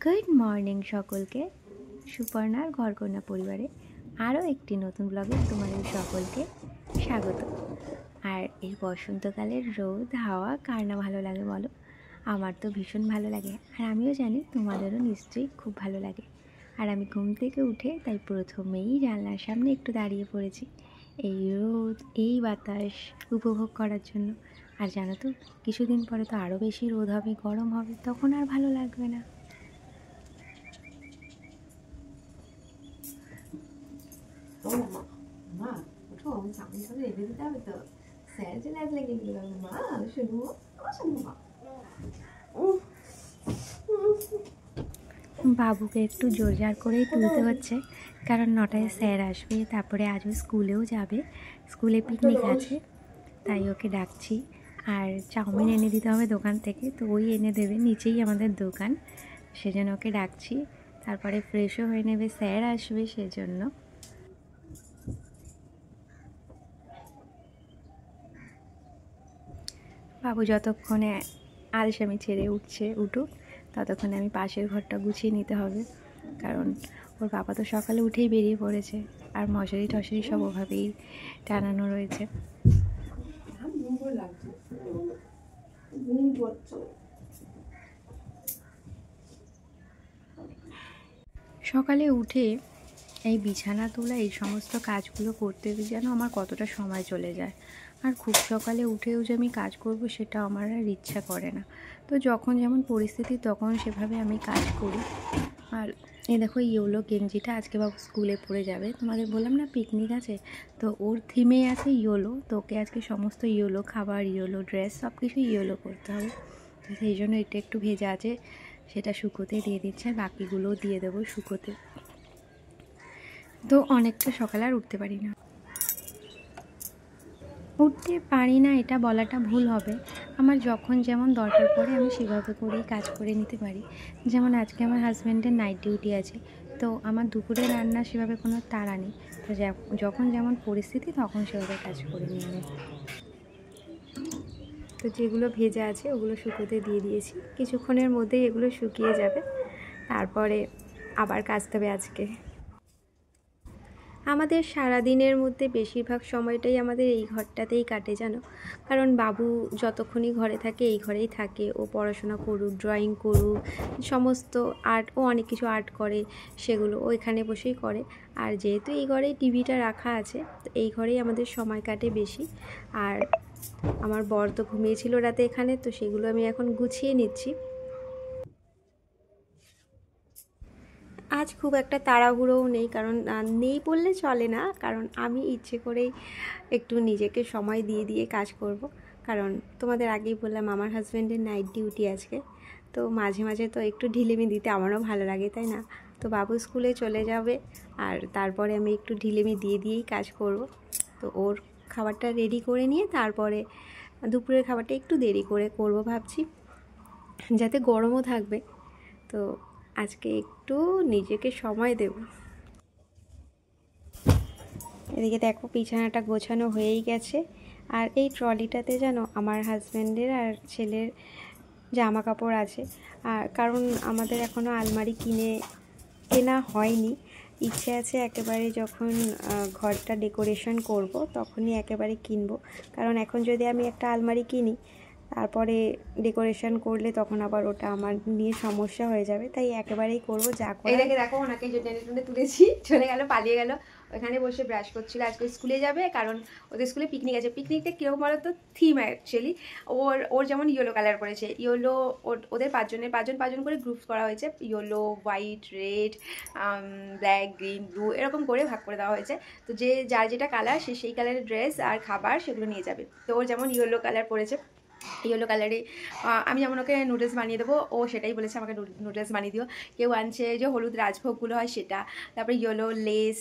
Good morning সকলকে। সুপর্ণার ঘরকন্যা পরিবারে আরও একটি নতুন ব্লগে তোমাদের সকলকে স্বাগত। আর এই বসন্তকালের রোদ হাওয়া কার না ভালো লাগে বলো? আমার তো ভীষণ ভালো লাগে, আর আমিও জানি তোমাদেরও নিশ্চয়ই খুব ভালো লাগে। আর আমি ঘুম থেকে উঠে তাই প্রথমেই জানলার সামনে একটু দাঁড়িয়ে পড়েছি এই রোদ এই বাতাস উপভোগ করার জন্য। আর জানো তো, কিছুদিন পরে তো আরও বেশি রোদ হবে, গরম হবে, তখন আর ভালো লাগবে না। বাবুকে একটু জোরজার করেই তুলতে হচ্ছে, কারণ 9টায় স্যার আসবে, তারপরে আজও স্কুলেও যাবে, স্কুলে পিকনিক আছে, তাই ওকে ডাকছি। আর চাউমিন এনে দিতে হবে দোকান থেকে, তো ওই এনে দেবে, নিচেই আমাদের দোকান, সেজন্য ওকে ডাকছি। তারপরে ফ্রেশও হয়ে নেবে, স্যার আসবে সেজন্য। বাবু যতক্ষণে আলসামি ছেড়ে উঠুক ততক্ষণে আমি পাশের ঘরটা গুছিয়ে নিতে হবে, কারণ ওর বাবা তো সকালে উঠেই বেরিয়ে পড়েছে, আর মশারি টশারি সব ওভাবেই টানানো রয়েছে। সকালে উঠে এই বিছানা তোলা এই সমস্ত কাজগুলো করতে যেন আমার কতটা সময় চলে যায়। আর খুব সকালে উঠেও যে আমি কাজ করব সেটা আমার আর ইচ্ছা করে না। তো যখন যেমন পরিস্থিতি তখন সেভাবে আমি কাজ করি। আর এই দেখো, ইয়েলো গেঞ্জিটা আজকে বাবু স্কুলে পরে যাবে, তোমাদের বললাম না পিকনিক আছে, তো ওর থিমে আছে ইয়েলো, তো ওকে আজকে সমস্ত ইয়েলো খাবার, ইয়েলো ড্রেস, সব কিছু ইয়েলো করতে হবে। তো সেই জন্য এটা একটু ভেজা আছে, সেটা শুকোতে দিয়ে দিচ্ছে, আর বাকিগুলোও দিয়ে দেবো শুকোতে। তো অনেকটা সকালে আর উঠতে পারি না, এটা বলাটা ভুল হবে। আমার যখন যেমন দরকার পড়ে আমি সেভাবে করেই কাজ করে নিতে পারি। যেমন আজকে আমার হাজব্যান্ডের নাইট ডিউটি আছে, তো আমার দুপুরে রান্না সেভাবে কোনো তাড়া নেই, তো যখন যেমন পরিস্থিতি তখন সেভাবে কাজ করে নিই আমি। তো যেগুলো ভেজা আছে ওগুলো শুকোতে দিয়ে দিয়েছি, কিছুক্ষণের মধ্যেই এগুলো শুকিয়ে যাবে, তারপরে আবার কাচতে হবে আজকে। আমাদের সারাদিনের মধ্যে বেশিরভাগ সময়টাই আমাদের এই ঘরটাতেই কাটে জানো, কারণ বাবু যতক্ষণই ঘরে থাকে এই ঘরেই থাকে, ও পড়াশোনা করুক, ড্রয়িং করুক, সমস্ত আর্ট, ও অনেক কিছু আর্ট করে, সেগুলো ও এখানে বসেই করে। আর যেহেতু এই ঘরেই টিভিটা রাখা আছে, তো এই ঘরেই আমাদের সময় কাটে বেশি। আর আমার বর তো ঘুমিয়েছিল রাতে এখানে, তো সেগুলো আমি এখন গুছিয়ে নিচ্ছি। আজ খুব একটা তাড়াহুড়োও নেই, কারণ নেই বললে চলে না, কারণ আমি ইচ্ছে করেই একটু নিজেকে সময় দিয়ে দিয়ে কাজ করব। কারণ তোমাদের আগেই বললাম আমার হাজব্যান্ডের নাইট ডিউটি আজকে, তো মাঝে মাঝে তো একটু ঢিলেমি দিতে আমারও ভালো লাগে, তাই না? তো বাবু স্কুলে চলে যাবে, আর তারপরে আমি একটু ঢিলেমি দিয়ে দিয়েই কাজ করব। তো ওর খাবারটা রেডি করে নিয়ে তারপরে দুপুরের খাবারটা একটু দেরি করে করব ভাবছি, যাতে গরমও থাকবে। তো আজকে একটু নিজেকে সময় দেব। এদিকে দেখো বিছানাটা গোছানো হয়েই গেছে, আর এই ট্রলিটাতে যেন আমার হাজব্যান্ডের আর ছেলের জামা কাপড় আছে। আর কারণ আমাদের এখনও আলমারি কেনা হয়নি, ইচ্ছে আছে একেবারে যখন ঘরটা ডেকোরেশন করব তখনই একেবারে কিনবো, কারণ এখন যদি আমি একটা আলমারি কিনি তারপরে ডেকোরেশন করলে তখন আবার ওটা আমার নিয়ে সমস্যা হয়ে যাবে, তাই একেবারেই করব যা করে। এটাকে দেখো, ওনাকে টেনে তুলেছি, চলে গেল, পালিয়ে গেল, ওখানে বসে ব্রাশ করছিল। আজকে স্কুলে যাবে, কারণ ওদের স্কুলে পিকনিক আছে। পিকনিকটা কীরকম বলো তো, থিম অ্যাকচুয়ালি ওর যেমন ইয়েলো কালার করেছে, ইয়েলো, ওদের পাঁচজন করে গ্রুপস করা হয়েছে, yellow, white, red, black, green, blue, এরকম করে ভাগ করে দেওয়া হয়েছে। তো যার যেটা কালার সেই কালারের ড্রেস আর খাবার সেগুলো নিয়ে যাবে। তো ওর যেমন ইয়েলো কালার পরেছে, ইয়েলো কালারে আমি যেমন ওকে নুডলস বানিয়ে দেবো, ও সেটাই বলেছে আমাকে নুডলস বানিয়ে দিও। কেউ আনছে যে হলুদ রাজভোগগুলো হয় সেটা, তারপরে ইয়েলো লেস,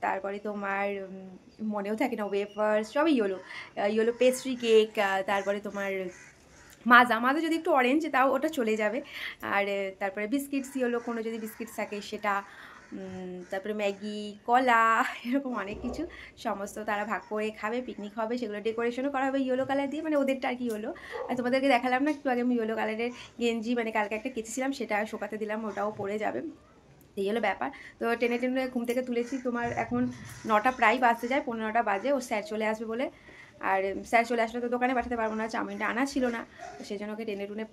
তারপরে তোমার মনেও থাকে না, ওয়েফার্স, সবই ইয়েলো পেস্ট্রি কেক, তারপরে তোমার মাজা যদি একটু অরেঞ্জ তাও ওটা চলে যাবে। আর তারপরে বিস্কিটস, ইয়েলো কোনো যদি বিস্কিটস থাকে সেটা, তারপরে ম্যাগি, কলা, এরকম অনেক কিছু সমস্ত তারা ভাগ করে খাবে, পিকনিক হবে, সেগুলো ডেকোরেশনও করা হবে ইয়েলো কালার দিয়ে, মানে ওদেরটা আর কি হলো। আর তোমাদেরকে দেখালাম না একটু আগে আমি ইয়েলো কালারের গেঞ্জি, মানে কালকে একটা কেচেছিলাম সেটা শোকাতে দিলাম, ওটাও পরে যাবে, এই হলো ব্যাপার। তো টেনে টেনে ঘুম থেকে তুলেছি, তোমার এখন 9টা প্রায় বাজতে যায়, 15টা বাজে, ও স্যার চলে আসবে বলে। আর স্যার চলে আসলে তো দোকানে পাঠাতে পারবো না, চাউমিনটা আনা ছিল না, তো সেই জন্য ওকে টেনে টুনে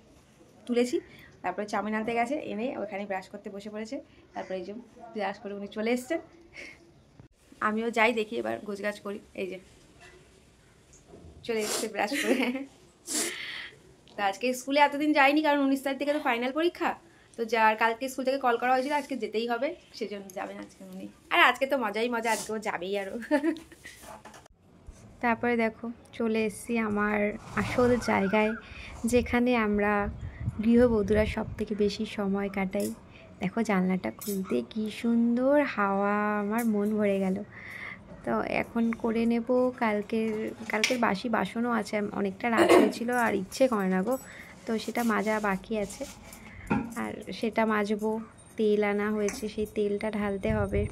তুলেছি। তারপরে চাউমিন আনতে গেছে, এনে ওখানে ব্রাশ করতে বসে পড়েছে। তারপরে এই যে ব্রাশ করে উনি চলে এসছেন, আমিও যাই দেখি এবার গোছগাছ করি। এই যে চলে এসছে ব্রাশ করে। তো আজকে স্কুলে এতদিন যাইনি, কারণ 19 তারিখ থেকে তো ফাইনাল পরীক্ষা, তো যার কালকে স্কুল থেকে কল করা হয়েছিল আজকে যেতেই হবে, সেজন্য যাবেন আজকে উনি। আর আজকে তো মজাই মজা, আজকেও যাবেই আরও। তারপরে দেখো চলে এসেছি আমার আসল জায়গায়, যেখানে আমরা গৃহবধূরা সব থেকে বেশি সময় কাটাই। দেখো জানলাটা খুলতে কি সুন্দর হাওয়া, আমার মন ভরে গেল। তো এখন করে নেব কালকের বাসি বাসনও আছে, অনেকটা রাত হয়েছিল আর ইচ্ছে করে না গো, তো সেটা মাজা বাকি আছে, আর সেটা মাজবো। তেল আনা হয়েছে, সেই তেলটা ঢালতে হবে।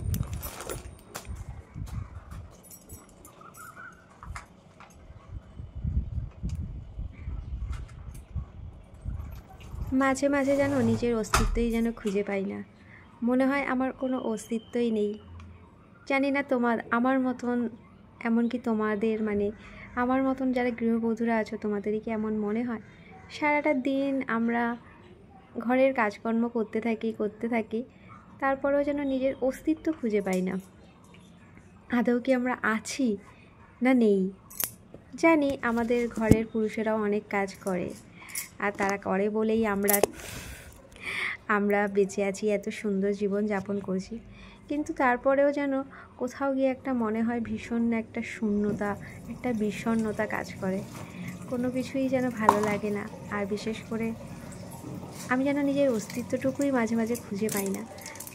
মাঝে মাঝে যেন নিজের অস্তিত্বই যেন খুঁজে পাই না, মনে হয় আমার কোনো অস্তিত্বই নেই। জানি না আমার মতন, এমনকি তোমাদের, মানে আমার মতন যারা গৃহবধূরা আছো তোমাদেরই কি এমন মনে হয়? সারাটা দিন আমরা ঘরের কাজকর্ম করতে থাকি, তারপরেও যেন নিজের অস্তিত্ব খুঁজে পাই না। আদৌ কি আমরা আছি না নেই? জানি আমাদের ঘরের পুরুষেরাও অনেক কাজ করে, আর তারা করে বলেই আমরা বেঁচে আছি, এত সুন্দর জীবন যাপন করছি। কিন্তু তারপরেও যেন কোথাও গিয়ে একটা মনে হয় ভীষণ একটা শূন্যতা, একটা বিষণ্ণতা কাজ করে, কোনো কিছুই যেন ভালো লাগে না। আর বিশেষ করে আমি যেন নিজের অস্তিত্বটুকুই মাঝে মাঝে খুঁজে পাই না।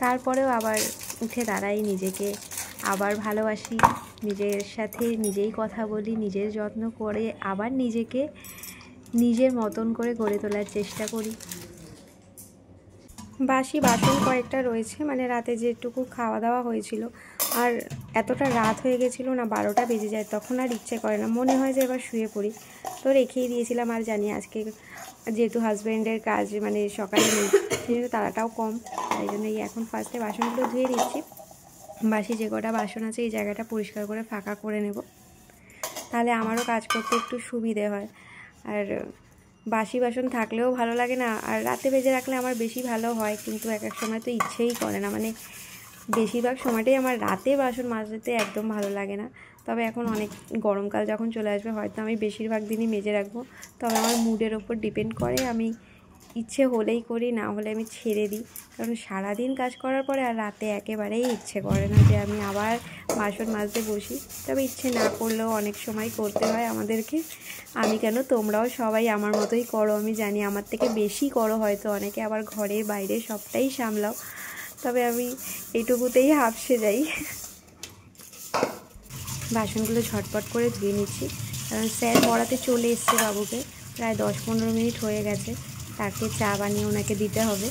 তারপরেও আবার উঠে দাঁড়াই, নিজেকে আবার ভালোবাসি, নিজের সাথে নিজেই কথা বলি, নিজের যত্ন করে আবার নিজেকে নিজের মতন করে গড়ে তোলার চেষ্টা করি। বাসি বাসন কয়েকটা রয়েছে, মানে রাতে যেটুকু খাওয়া দাওয়া হয়েছিল, আর এতটা রাত হয়ে গেছিলো না, 12টা বেজে যায়, তখন আর ইচ্ছে করে না, মনে হয় যে এবার শুয়ে পড়ি, তো রেখেই দিয়েছিলাম। আর জানি আজকে যেহেতু হাজব্যান্ডের কাজ মানে সকালে নেই, সেহেতু তাড়াটাও কম, তাই জন্য এই এখন ফার্স্টে বাসনগুলো ধুয়ে দিচ্ছি। বাসি যে কটা বাসন আছে এই জায়গাটা পরিষ্কার করে ফাঁকা করে নেব, তাহলে আমারও কাজ করতে একটু সুবিধে হয়। আর বাসি বাসন থাকলেও ভালো লাগে না, আর রাতে ভেজে রাখলে আমার বেশি ভালো হয়, কিন্তু এক এক সময় তো ইচ্ছেই করে না, মানে বেশিরভাগ সময়টাই আমার রাতে বাসন মাজতে একদম ভালো লাগে না। তবে এখন অনেক গরমকাল যখন চলে আসবে হয়তো আমি বেশিরভাগ দিনই মেজে রাখবো, তবে আমার মুডের ওপর ডিপেন্ড করে, আমি ইচ্ছে হলেই করি, না হলে আমি ছেড়ে দিই, কারণ সারাদিন কাজ করার পরে আর রাতে একেবারেই ইচ্ছে করে না যে আমি আবার বাসন মাজতে বসি। তবে ইচ্ছে না করলেও অনেক সময় করতে হয় আমাদেরকে। আমি কেন, তোমরাও সবাই আমার মতোই করো, আমি জানি আমার থেকে বেশি করো হয়তো অনেকে, আবার ঘরে বাইরে সবটাই সামলাও, তবে আমি এইটুকুতেই হাঁপসে যাই। বাসনগুলো ঝটপট করে ধুয়ে নিচ্ছি, কারণ স্যার পড়াতে চলে এসছে বাবুকে, প্রায় 10-15 মিনিট হয়ে গেছে, তাকে চা বানিয়ে ওনাকে দিতে হবে।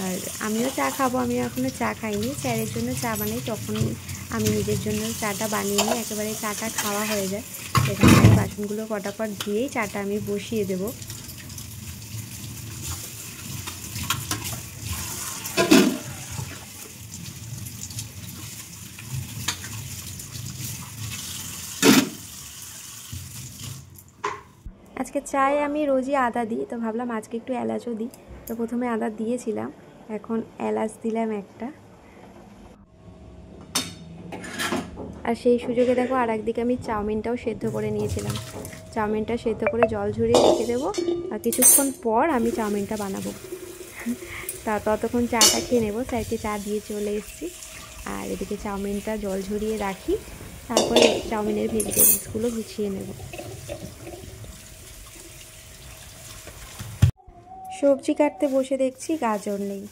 আর আমিও চা খাবো, আমি এখনও চা খাইনি, স্যারের জন্য চা বানাই, তখনই আমি নিজের জন্য চাটা বানিয়ে নিই, একেবারে চাটা খাওয়া হয়ে যায়। সেখানে আমি বাসনগুলো ফটাফট ধুয়েই চাটা আমি বসিয়ে দেবো। আজকে চায়ে আমি রোজই আদা দিই, তো ভাবলাম আজকে একটু এলাচও দিই, তো প্রথমে আদা দিয়েছিলাম, এখন এলাচ দিলাম একটা। আর সেই সুযোগে দেখো আর একদিকে আমি চাউমিনটাও সেদ্ধ করে নিয়েছিলাম, চাউমিনটা সেদ্ধ করে জল ঝরিয়ে রেখে দেবো, আর কিছুক্ষণ পর আমি চাউমিনটা বানাবো। তা ততক্ষণ চাটা খেয়ে নেবো, স্যারকে চা দিয়ে চলে এসেছি, আর এদিকে চাউমিনটা জল ঝরিয়ে রাখি, তারপরে চাউমিনের ভেজিটেবলসগুলো গুছিয়ে নেব। সবজি কাটতে বসে দেখছি গাজর নেই,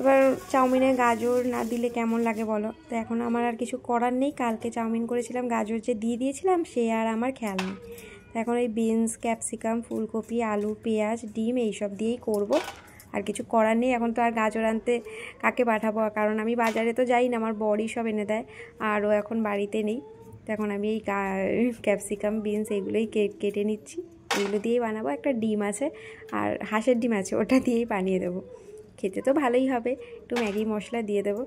এবার চাউমিনে গাজর না দিলে কেমন লাগে বলো, তো এখন আমার আর কিছু করার নেই, কালকে চাউমিন করেছিলাম গাজর যে দিয়ে দিয়েছিলাম সে আর আমার খেয়াল নেই, তো এখন এই বিনস, ক্যাপসিকাম, ফুলকপি, আলু, পেঁয়াজ, ডিম এইসব দিয়েই করব। আর কিছু করার নেই, এখন তো আর গাজর আনতে কাকে পাঠাবো, কারণ আমি বাজারে তো যাই না, আমার বড়ই সব এনে দেয়, আর ও এখন বাড়িতে নেই। তো এখন আমি এই ক্যাপসিকাম, বিনস এইগুলোই কেটে নিচ্ছি, এগুলো দিয়েই বানাবো। একটা ডিম আছে আর হাঁসের ডিম আছে, ওটা দিয়েই বানিয়ে দেবো। খেতে তো ভালোই হবে, একটু ম্যাগি মশলা দিয়ে দেবো।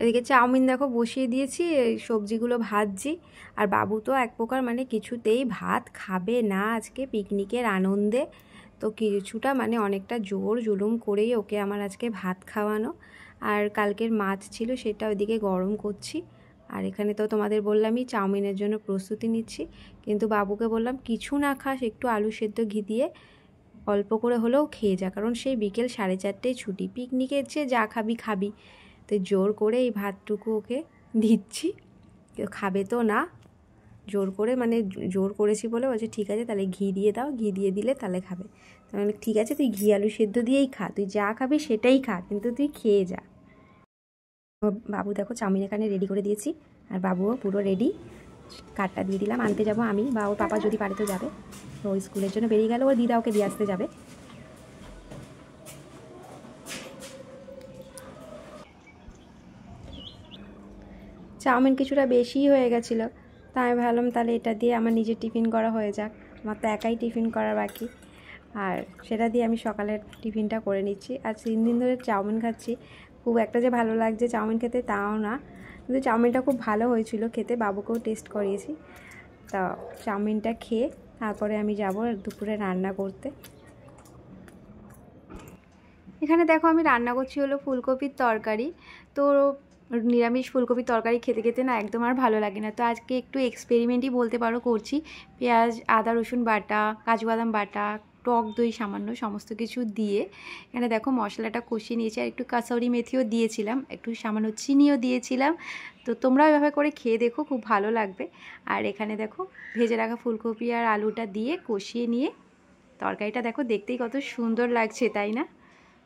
এদিকে চাউমিন দেখো বসিয়ে দিয়েছি, এই সবজিগুলো ভাজছি। আর বাবু তো এক প্রকার মানে কিছুতেই ভাত খাবে না আজকে পিকনিকের আনন্দে, তো কিছুটা মানে অনেকটা জোর জুলুম করেই ওকে আমার আজকে ভাত খাওয়ানো। আর কালকের মাছ ছিল সেটা ওইদিকে গরম করছি। আর এখানে তো তোমাদের বললামই চাউমিনের জন্য প্রস্তুতি নিচ্ছি, কিন্তু বাবুকে বললাম কিছু না খাস, একটু আলু সেদ্ধ ঘি দিয়ে অল্প করে হলেও খেয়ে যা, কারণ সেই বিকেল 4:30টায় ছুটি, পিকনিকের চেয়ে যা খাবি খাবি। তো জোর করে এই ভাতটুকু ওকে দিচ্ছি, কেউ খাবে তো না, জোর করে মানে জোর করেছি বলে বলছে ঠিক আছে তাহলে ঘি দিয়ে দাও, ঘি দিয়ে দিলে তাহলে খাবে। তাহলে ঠিক আছে তুই ঘি আলু সেদ্ধ দিয়েই খা, তুই যা খাবি সেটাই খা, কিন্তু তুই খেয়ে যা। বাবু দেখো চাউমিন এখানে রেডি করে দিয়েছি, আর বাবুও পুরো রেডি। কার্ডটা দিয়ে দিলাম, আনতে যাবো আমি বা ওর পাপা যদি পারে তো যাবে, তো ওই স্কুলের জন্য বেরিয়ে গেল, ওর দিদা ওকে দিয়ে আসতে যাবে। চাউমিন কিছুটা বেশিই হয়ে গেছিলো, তাই আমি ভাবলাম তাহলে এটা দিয়ে আমার নিজের টিফিন করা হয়ে যাক, আমার তো একাই টিফিন করার বাকি, আর সেটা দিয়ে আমি সকালের টিফিনটা করে নিচ্ছি। আর 3 দিন ধরে চাউমিন খাচ্ছি, খুব একটা যে ভালো লাগছে চাউমিন খেতে তাও না, কিন্তু চাউমিনটা খুব ভালো হয়েছিল খেতে, বাবুকেও টেস্ট করিয়েছি। তা চাউমিনটা খেয়ে তারপরে আমি যাব দুপুরে রান্না করতে। এখানে দেখো আমি রান্না করছি হলো ফুলকপির তরকারি। তো নিরামিষ ফুলকপির তরকারি খেতে খেতে না একদম আর ভালো লাগে না, তো আজকে একটু এক্সপেরিমেন্টই বলতে পারো করছি। পেঁয়াজ, আদা রসুন বাটা, কাজু বাদাম বাটা, টক দই সামান্য, সমস্ত কিছু দিয়ে এখানে দেখো মশলাটা কষিয়ে নিয়েছি। আর একটু কাসৌরি মেথিও দিয়েছিলাম, একটু সামান্য চিনিও দিয়েছিলাম। তো তোমরাও এভাবে করে খেয়ে দেখো, খুব ভালো লাগবে। আর এখানে দেখো ভেজে রাখা ফুলকপি আর আলুটা দিয়ে কষিয়ে নিয়ে তরকারিটা দেখো দেখতেই কত সুন্দর লাগছে, তাই না?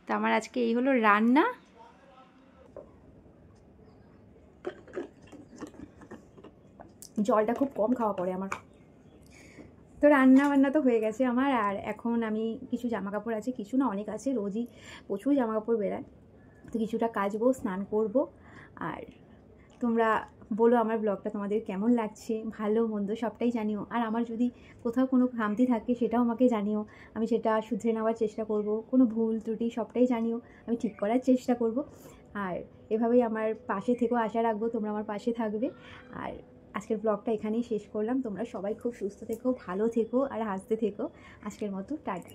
তো আমার আজকে এই হলো রান্না। জলটা খুব কম খাওয়া পড়ে আমার। তো রান্না বান্না তো হয়ে গেছে আমার, আর এখন আমি কিছু জামা কাপড় আছে, কিছু না অনেক আছে, রোজই প্রচুর জামা কাপড় বেরায়, তো কিছুটা কাচবো, স্নান করব। আর তোমরা বলো আমার ব্লগটা তোমাদের কেমন লাগছে, ভালো মন্দ সবটাই জানিও। আর আমার যদি কোথাও কোনো খামতি থাকে সেটাও আমাকে জানিও, আমি সেটা শুধরে নেওয়ার চেষ্টা করব। কোনো ভুল ত্রুটি সবটাই জানিও, আমি ঠিক করার চেষ্টা করব। আর এভাবেই আমার পাশে থেকেও আশা রাখবো তোমরা আমার পাশে থাকবে। আর আজকের ব্লগটা এখানেই শেষ করলাম, তোমরা সবাই খুব সুস্থ থেকো, ভালো থেকো আর হাসতে থেকো। আজকের মতো টাটা।